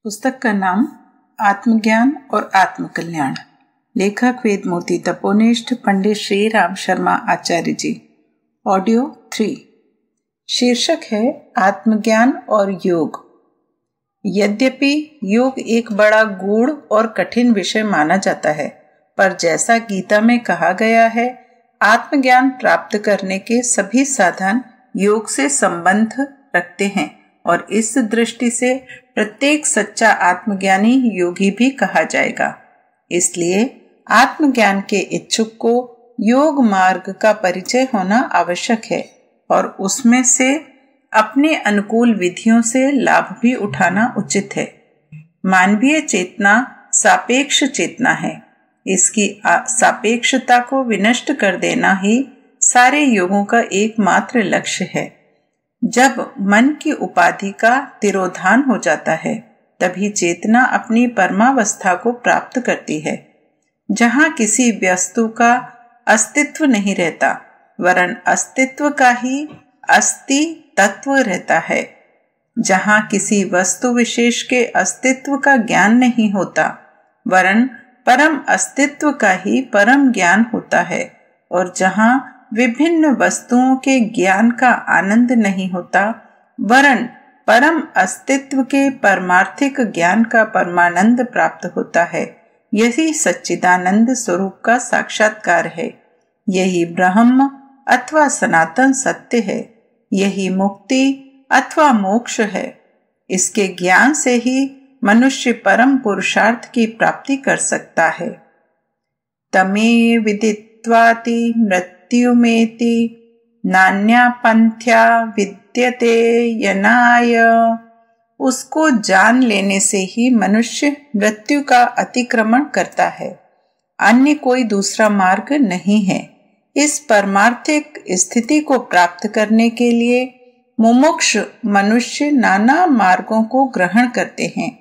पुस्तक का नाम आत्मज्ञान और आत्मकल्याण। लेखक वेदमूर्ति तपोनिष्ठ पंडित श्री राम शर्मा आचार्य जी। ऑडियो 3। शीर्षक है आत्मज्ञान और योग। यद्यपि योग एक बड़ा गूढ़ और कठिन विषय माना जाता है, पर जैसा गीता में कहा गया है, आत्मज्ञान प्राप्त करने के सभी साधन योग से संबंध रखते हैं और इस दृष्टि से प्रत्येक सच्चा आत्मज्ञानी योगी भी कहा जाएगा। इसलिए आत्मज्ञान के इच्छुक को योग मार्ग का परिचय होना आवश्यक है और उसमें से अपने अनुकूल विधियों से लाभ भी उठाना उचित है। मानवीय चेतना सापेक्ष चेतना है। इसकी सापेक्षता को विनष्ट कर देना ही सारे योगों का एकमात्र लक्ष्य है। जब मन की उपाधि का तिरोधान हो जाता है, तभी चेतना अपनी परमावस्था को प्राप्त करती है, जहाँ किसी वस्तु का अस्तित्व नहीं रहता, वरन अस्तित्व का ही अस्ति तत्व रहता है। जहाँ किसी वस्तु विशेष के अस्तित्व का ज्ञान नहीं होता, वरन परम अस्तित्व का ही परम ज्ञान होता है, और जहाँ विभिन्न वस्तुओं के ज्ञान का आनंद नहीं होता, वरन परम अस्तित्व के परमार्थिक ज्ञान का परमानंद प्राप्त होता है। यही सच्चिदानंद स्वरूप का साक्षात्कार है। यही ब्रह्म अथवा सनातन सत्य है। यही मुक्ति अथवा मोक्ष है। इसके ज्ञान से ही मनुष्य परम पुरुषार्थ की प्राप्ति कर सकता है। तमे विदित्वाति मृत्युमेति नान्या पंथ्या विद्यते यनाय। उसको जान लेने से ही मनुष्य मृत्यु का अतिक्रमण करता है। अन्य कोई दूसरा मार्ग नहीं है। इस परमार्थिक स्थिति को प्राप्त करने के लिए मुमुक्ष मनुष्य नाना मार्गों को ग्रहण करते हैं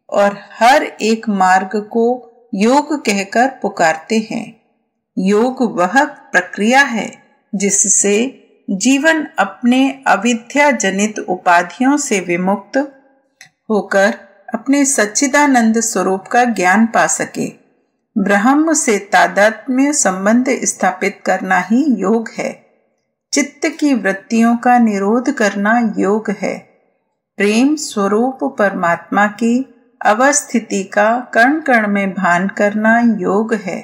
और हर एक मार्ग को योग कहकर पुकारते हैं। योग वह प्रक्रिया है जिससे जीवन अपने अविद्या जनित उपाधियों से विमुक्त होकर अपने सच्चिदानंद स्वरूप का ज्ञान पा सके। ब्रह्म से तादात्म्य संबंध स्थापित करना ही योग है। चित्त की वृत्तियों का निरोध करना योग है। प्रेम स्वरूप परमात्मा की अवस्थिति का कण कण में भान करना योग है।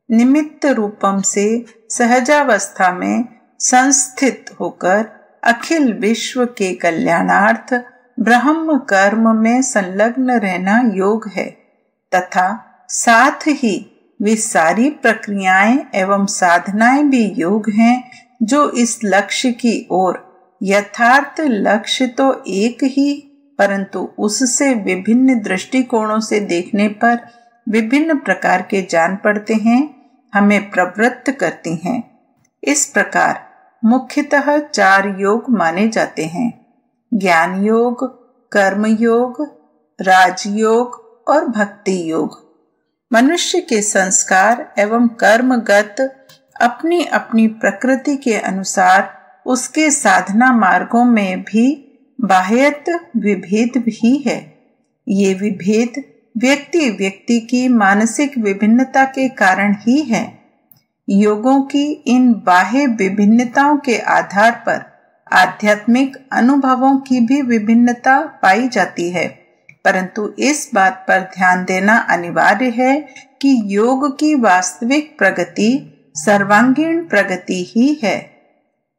निमित्त रूपम से सहजावस्था में संस्थित होकर अखिल विश्व के कल्याणार्थ ब्रह्म कर्म में संलग्न रहना योग है, तथा साथ ही वे सारी प्रक्रियाएं एवं साधनाएं भी योग हैं जो इस लक्ष्य की ओर, यथार्थ लक्ष्य तो एक ही, परंतु उससे विभिन्न दृष्टिकोणों से देखने पर विभिन्न प्रकार के जान पड़ते हैं, हमें प्रवृत्त करती हैं। इस प्रकार मुख्यतः 4 योग माने जाते हैं: ज्ञान योग, कर्म योग, राजयोग और भक्ति योग। मनुष्य के संस्कार एवं कर्मगत अपनी अपनी प्रकृति के अनुसार उसके साधना मार्गों में भी बाह्यत विभेद भी है। ये विभेद व्यक्ति व्यक्ति की मानसिक विभिन्नता के कारण ही है। योगों की इन बाह्य विभिन्नताओं के आधार पर आध्यात्मिक अनुभवों की भी विभिन्नता पाई जाती है, परंतु इस बात पर ध्यान देना अनिवार्य है कि योग की वास्तविक प्रगति सर्वांगीण प्रगति ही है।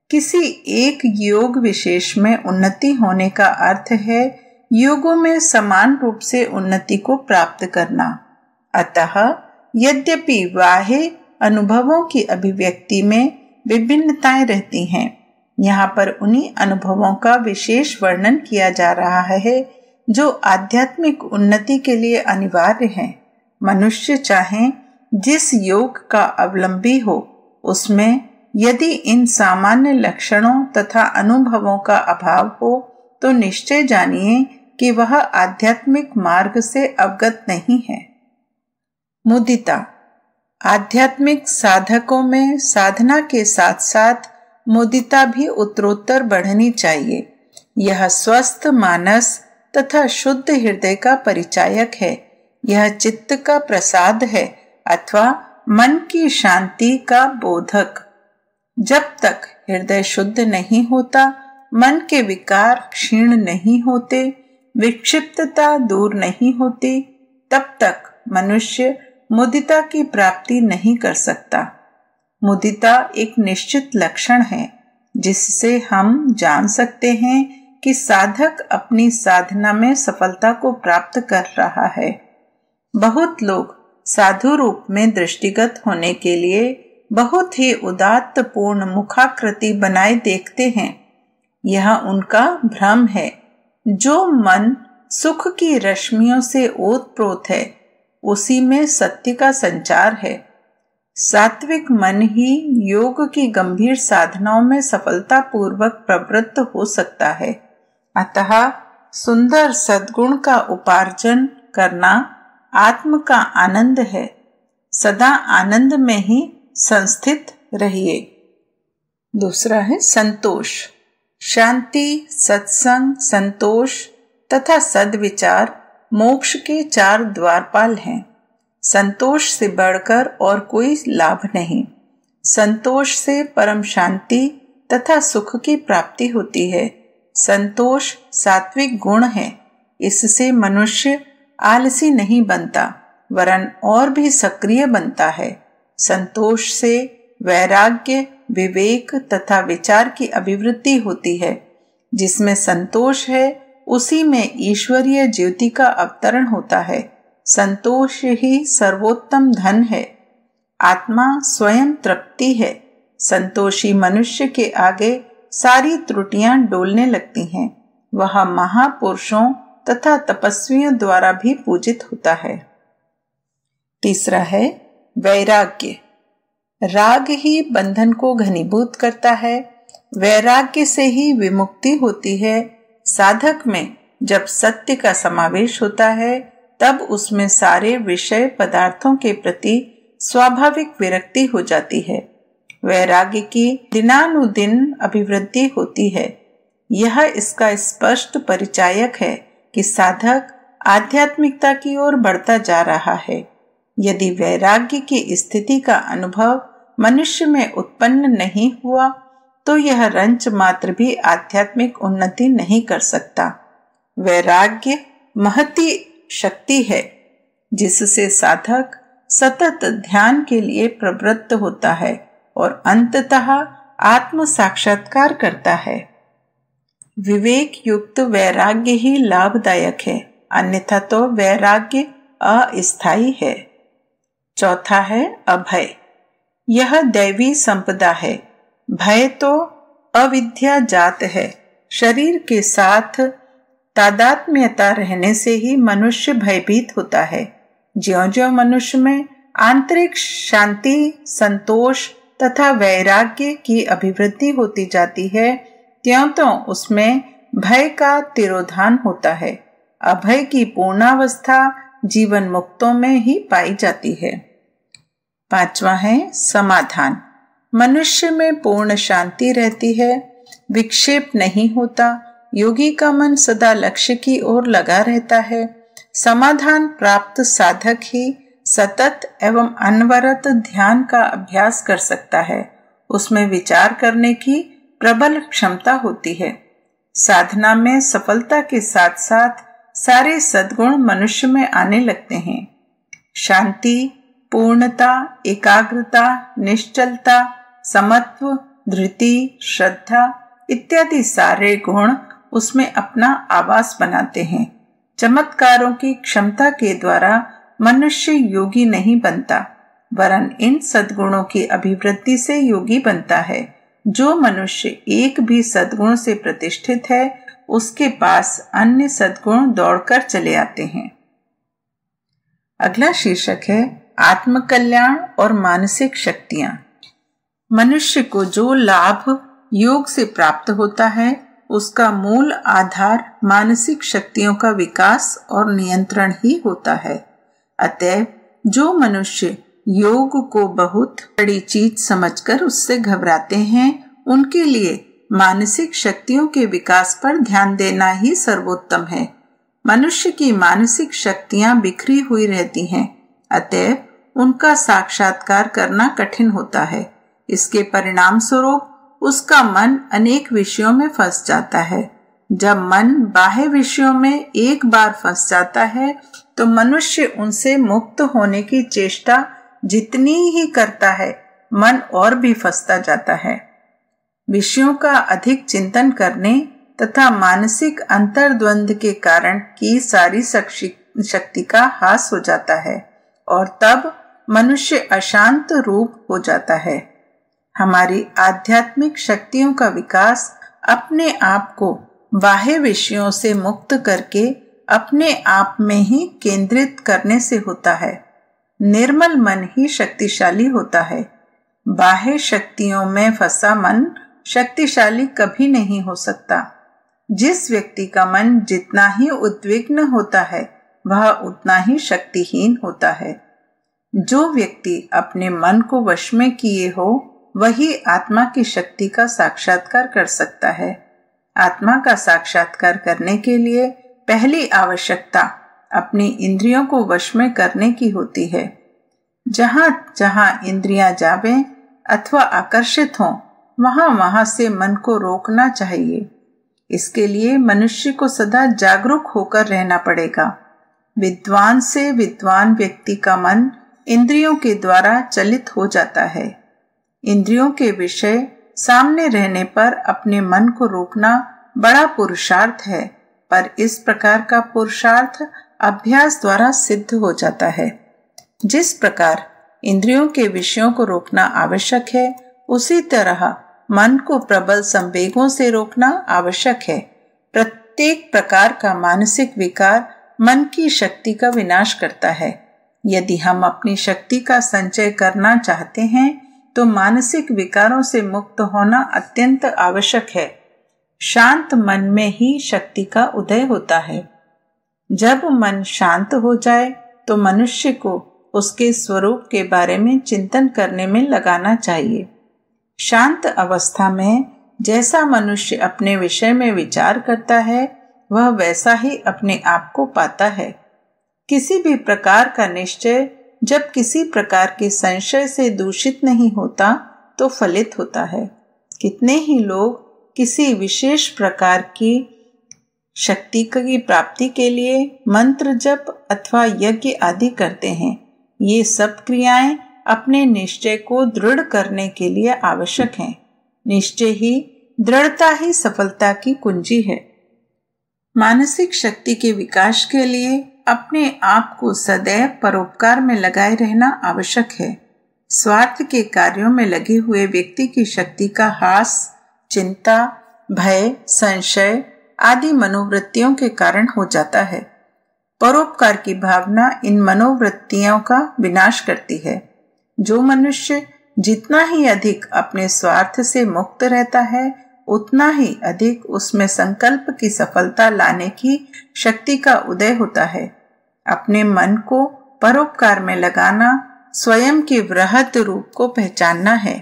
किसी एक योग विशेष में उन्नति होने का अर्थ है योगों में समान रूप से उन्नति को प्राप्त करना। अतः यद्यपि बाह्य अनुभवों की अभिव्यक्ति में विभिन्नताएं रहती हैं, यहाँ पर उन्हीं अनुभवों का विशेष वर्णन किया जा रहा है जो आध्यात्मिक उन्नति के लिए अनिवार्य है। मनुष्य चाहे जिस योग का अवलंबी हो, उसमें यदि इन सामान्य लक्षणों तथा अनुभवों का अभाव हो, तो निश्चय जानिए कि वह आध्यात्मिक मार्ग से अवगत नहीं है। मुदिता। आध्यात्मिक साधकों में साधना के साथ साथ मुदिता भी उत्तरोत्तर बढ़नी चाहिए। यह स्वस्थ मानस तथा शुद्ध हृदय का परिचायक है। यह चित्त का प्रसाद है अथवा मन की शांति का बोधक। जब तक हृदय शुद्ध नहीं होता, मन के विकार क्षीण नहीं होते, विक्षिप्तता दूर नहीं होती, तब तक मनुष्य मुदिता की प्राप्ति नहीं कर सकता। मुदिता एक निश्चित लक्षण है जिससे हम जान सकते हैं कि साधक अपनी साधना में सफलता को प्राप्त कर रहा है। बहुत लोग साधु रूप में दृष्टिगत होने के लिए बहुत ही उदात्त पूर्ण मुखाकृति बनाए देखते हैं। यह उनका भ्रम है। जो मन सुख की रश्मियों से ओतप्रोत है, उसी में सत्य का संचार है। सात्विक मन ही योग की गंभीर साधनाओं में सफलतापूर्वक प्रवृत्त हो सकता है। अतः सुंदर सद्गुण का उपार्जन करना आत्म का आनंद है। सदा आनंद में ही संस्थित रहिए। दूसरा है संतोष। शांति, सत्संग, संतोष तथा सद्विचार मोक्ष के 4 द्वारपाल हैं। संतोष से बढ़कर और कोई लाभ नहीं। संतोष से परम शांति तथा सुख की प्राप्ति होती है। संतोष सात्विक गुण है। इससे मनुष्य आलसी नहीं बनता, वरन और भी सक्रिय बनता है। संतोष से वैराग्य, विवेक तथा विचार की अभिवृद्धि होती है। जिसमें संतोष है, उसी में ईश्वरीय ज्योति का अवतरण होता है। संतोष ही सर्वोत्तम धन है। आत्मा स्वयं तृप्ति है। संतोषी मनुष्य के आगे सारी त्रुटियां डोलने लगती हैं। वह महापुरुषों तथा तपस्वियों द्वारा भी पूजित होता है। तीसरा है वैराग्य। राग ही बंधन को घनीभूत करता है। वैराग्य से ही विमुक्ति होती है। साधक में जब सत्य का समावेश होता है, तब उसमें सारे विषय पदार्थों के प्रति स्वाभाविक विरक्ति हो जाती है। वैराग्य की दिनानुदिन अभिवृद्धि होती है। यह इसका स्पष्ट परिचायक है कि साधक आध्यात्मिकता की ओर बढ़ता जा रहा है। यदि वैराग्य की स्थिति का अनुभव मनुष्य में उत्पन्न नहीं हुआ, तो यह रंच मात्र भी आध्यात्मिक उन्नति नहीं कर सकता। वैराग्य महती शक्ति है, जिससे साधक सतत ध्यान के लिए प्रवृत्त होता है और अंततः आत्म साक्षात्कार करता है। विवेक युक्त वैराग्य ही लाभदायक है, अन्यथा तो वैराग्य अस्थायी है। चौथा है अभय। यह दैवी संपदा है। भय तो अविद्या जात है। शरीर के साथ तादात्म्यता रहने से ही मनुष्य भयभीत होता है। ज्यों-ज्यों मनुष्य में आंतरिक शांति, संतोष तथा वैराग्य की अभिवृद्धि होती जाती है, त्यों-त्यों उसमें भय का तिरोधान होता है। अभय की पूर्णावस्था जीवन मुक्तों में ही पाई जाती है। पांचवा है समाधान। मनुष्य में पूर्ण शांति रहती है, विक्षेप नहीं होता। योगी का मन सदा लक्ष्य की ओर लगा रहता है। समाधान प्राप्त साधक ही सतत एवं अनवरत ध्यान का अभ्यास कर सकता है। उसमें विचार करने की प्रबल क्षमता होती है। साधना में सफलता के साथ साथ सारे सद्गुण मनुष्य में आने लगते हैं। शांति, पूर्णता, एकाग्रता, निश्चलता, समत्व, धृति, श्रद्धा इत्यादि सारे गुण उसमें अपना आवास बनाते हैं। चमत्कारों की क्षमता के द्वारा मनुष्य योगी नहीं बनता, वरन इन सद्गुणों की अभिवृद्धि से योगी बनता है। जो मनुष्य एक भी सद्गुण से प्रतिष्ठित है, उसके पास अन्य सद्गुण दौड़कर चले आते हैं। अगला शीर्षक है आत्मकल्याण और मानसिक शक्तियां। मनुष्य को जो लाभ योग से प्राप्त होता है, उसका मूल आधार मानसिक शक्तियों का विकास और नियंत्रण ही होता है। अतएव जो मनुष्य योग को बहुत बड़ी चीज समझकर उससे घबराते हैं, उनके लिए मानसिक शक्तियों के विकास पर ध्यान देना ही सर्वोत्तम है। मनुष्य की मानसिक शक्तियां बिखरी हुई रहती हैं, अतएव उनका साक्षात्कार करना कठिन होता है। इसके परिणाम स्वरूप उसका मन अनेक विषयों में फंस जाता है। जब मन बाह्य विषयों में एक बार फंस जाता है तो मनुष्य उनसे मुक्त होने की चेष्टा जितनी ही करता है, मन और भी फंसता जाता है। विषयों का अधिक चिंतन करने तथा मानसिक अंतर्द्वंद के कारण की सारी शक्ति का ह्रास हो जाता है और तब मनुष्य अशांत रूप हो जाता है। हमारी आध्यात्मिक शक्तियों का विकास अपने आप को बाह्य विषयों से मुक्त करके अपने आप में ही केंद्रित करने से होता है। निर्मल मन ही शक्तिशाली होता है। बाह्य शक्तियों में फंसा मन शक्तिशाली कभी नहीं हो सकता। जिस व्यक्ति का मन जितना ही उद्विग्न होता है वह उतना ही शक्तिहीन होता है। जो व्यक्ति अपने मन को वश में किए हो वही आत्मा की शक्ति का साक्षात्कार कर सकता है। आत्मा का साक्षात्कार करने के लिए पहली आवश्यकता अपनी इंद्रियों को वश में करने की होती है। जहां जहां इंद्रियां जावें अथवा आकर्षित हों, वहां वहां से मन को रोकना चाहिए। इसके लिए मनुष्य को सदा जागरूक होकर रहना पड़ेगा। विद्वान से विद्वान व्यक्ति का मन इंद्रियों के द्वारा चलित हो जाता है। इंद्रियों के विषय सामने रहने पर अपने मन को रोकना बड़ा पुरुषार्थ है, पर इस प्रकार का पुरुषार्थ अभ्यास द्वारा सिद्ध हो जाता है। जिस प्रकार इंद्रियों के विषयों को रोकना आवश्यक है, उसी तरह मन को प्रबल संवेगों से रोकना आवश्यक है। प्रत्येक प्रकार का मानसिक विकार मन की शक्ति का विनाश करता है। यदि हम अपनी शक्ति का संचय करना चाहते हैं तो मानसिक विकारों से मुक्त होना अत्यंत आवश्यक है। शांत मन में ही शक्ति का उदय होता है। जब मन शांत हो जाए तो मनुष्य को उसके स्वरूप के बारे में चिंतन करने में लगाना चाहिए। शांत अवस्था में जैसा मनुष्य अपने विषय में विचार करता है वह वैसा ही अपने आप को पाता है। किसी भी प्रकार का निश्चय जब किसी प्रकार के संशय से दूषित नहीं होता तो फलित होता है। कितने ही लोग किसी विशेष प्रकार की शक्ति की प्राप्ति के लिए मंत्र जप अथवा यज्ञ आदि करते हैं। ये सब क्रियाएं अपने निश्चय को दृढ़ करने के लिए आवश्यक हैं। निश्चय ही दृढ़ता ही सफलता की कुंजी है। मानसिक शक्ति के विकास के लिए अपने आप को सदैव परोपकार में लगाए रहना आवश्यक है। स्वार्थ के कार्यों में लगे हुए व्यक्ति की शक्ति का ह्रास चिंता, भय, संशय आदि मनोवृत्तियों के कारण हो जाता है। परोपकार की भावना इन मनोवृत्तियों का विनाश करती है। जो मनुष्य जितना ही अधिक अपने स्वार्थ से मुक्त रहता है उतना ही अधिक उसमें संकल्प की सफलता लाने की शक्ति का उदय होता है। अपने मन को परोपकार में लगाना स्वयं के वृहत रूप को पहचानना है।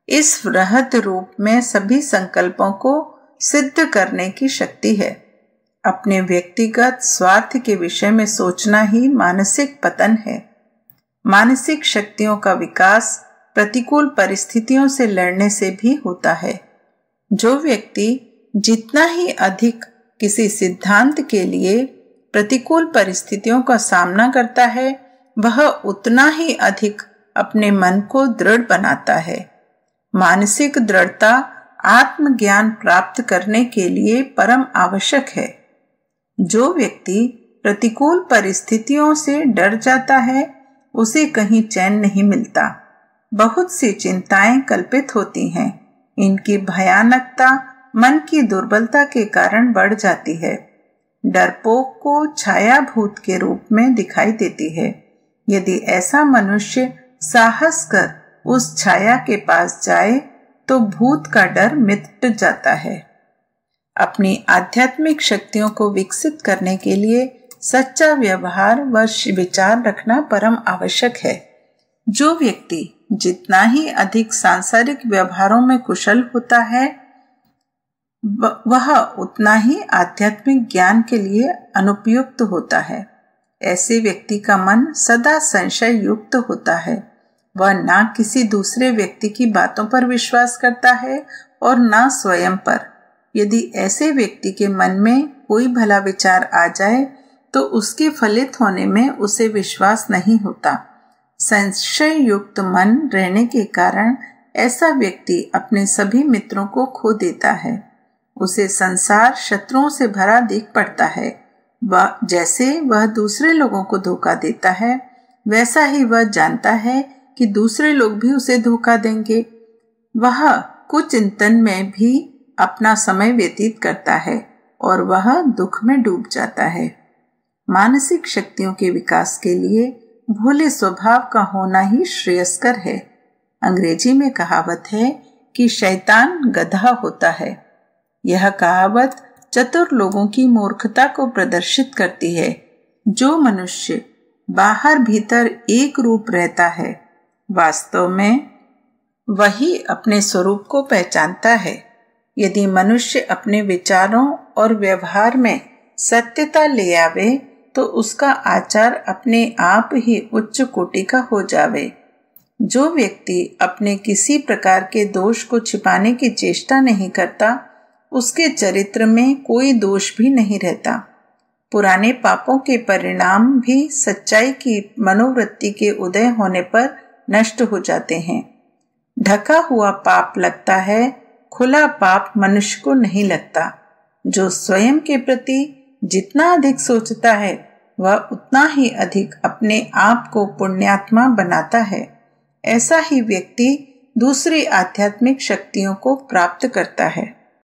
इस वृहत रूप में सभी संकल्पों को सिद्ध करने की शक्ति है। अपने व्यक्तिगत स्वार्थ के विषय में सोचना ही मानसिक पतन है। मानसिक शक्तियों का विकास प्रतिकूल परिस्थितियों से लड़ने से भी होता है। जो व्यक्ति जितना ही अधिक किसी सिद्धांत के लिए प्रतिकूल परिस्थितियों का सामना करता है वह उतना ही अधिक अपने मन को दृढ़ बनाता है। मानसिक दृढ़ता आत्मज्ञान प्राप्त करने के लिए परम आवश्यक है। जो व्यक्ति प्रतिकूल परिस्थितियों से डर जाता है उसे कहीं चैन नहीं मिलता। बहुत सी चिंताएं कल्पित होती हैं। इनकी भयानकता मन की दुर्बलता के कारण बढ़ जाती है। डरपोक को छाया भूत के रूप में दिखाई देती है। यदि ऐसा मनुष्य साहस कर उस छाया के पास जाए तो भूत का डर मिट जाता है। अपनी आध्यात्मिक शक्तियों को विकसित करने के लिए सच्चा व्यवहार व विचार रखना परम आवश्यक है। जो व्यक्ति जितना ही अधिक सांसारिक व्यवहारों में कुशल होता है वह उतना ही आध्यात्मिक ज्ञान के लिए अनुपयुक्त होता है। ऐसे व्यक्ति का मन सदा संशय युक्त होता है। वह ना किसी दूसरे व्यक्ति की बातों पर विश्वास करता है और ना स्वयं पर। यदि ऐसे व्यक्ति के मन में कोई भला विचार आ जाए तो उसके फलित होने में उसे विश्वास नहीं होता। संशय युक्त मन रहने के कारण ऐसा व्यक्ति अपने सभी मित्रों को खो देता है। उसे संसार शत्रुओं से भरा दिख पड़ता है। वह जैसे वह दूसरे लोगों को धोखा देता है, वैसा ही वह जानता है कि दूसरे लोग भी उसे धोखा देंगे। वह कुचिंतन में भी अपना समय व्यतीत करता है और वह दुख में डूब जाता है। मानसिक शक्तियों के विकास के लिए भोले स्वभाव का होना ही श्रेयस्कर है। अंग्रेजी में कहावत है कि शैतान गधा होता है। यह कहावत चतुर लोगों की मूर्खता को प्रदर्शित करती है। जो मनुष्य बाहर भीतर एक रूप रहता है, वास्तव में वही अपने स्वरूप को पहचानता है। यदि मनुष्य अपने विचारों और व्यवहार में सत्यता ले आवे तो उसका आचार अपने आप ही उच्च कोटि का हो जावे। जो व्यक्ति अपने किसी प्रकार के दोष को छिपाने की चेष्टा नहीं करता, उसके चरित्र में कोई दोष भी नहीं रहता। पुराने पापों के परिणाम भी सच्चाई की मनोवृत्ति के उदय होने पर नष्ट हो जाते हैं। ढका हुआ पाप लगता है, खुला पाप मनुष्य को नहीं लगता। जो स्वयं के प्रति जितना अधिक सोचता है, वह उतना ही अधिक अपने आप को पुण्यात्मा बनाता है। ऐसा ही व्यक्ति दूसरी आध्यात्मिक शक्तियों को प्राप्त करता है।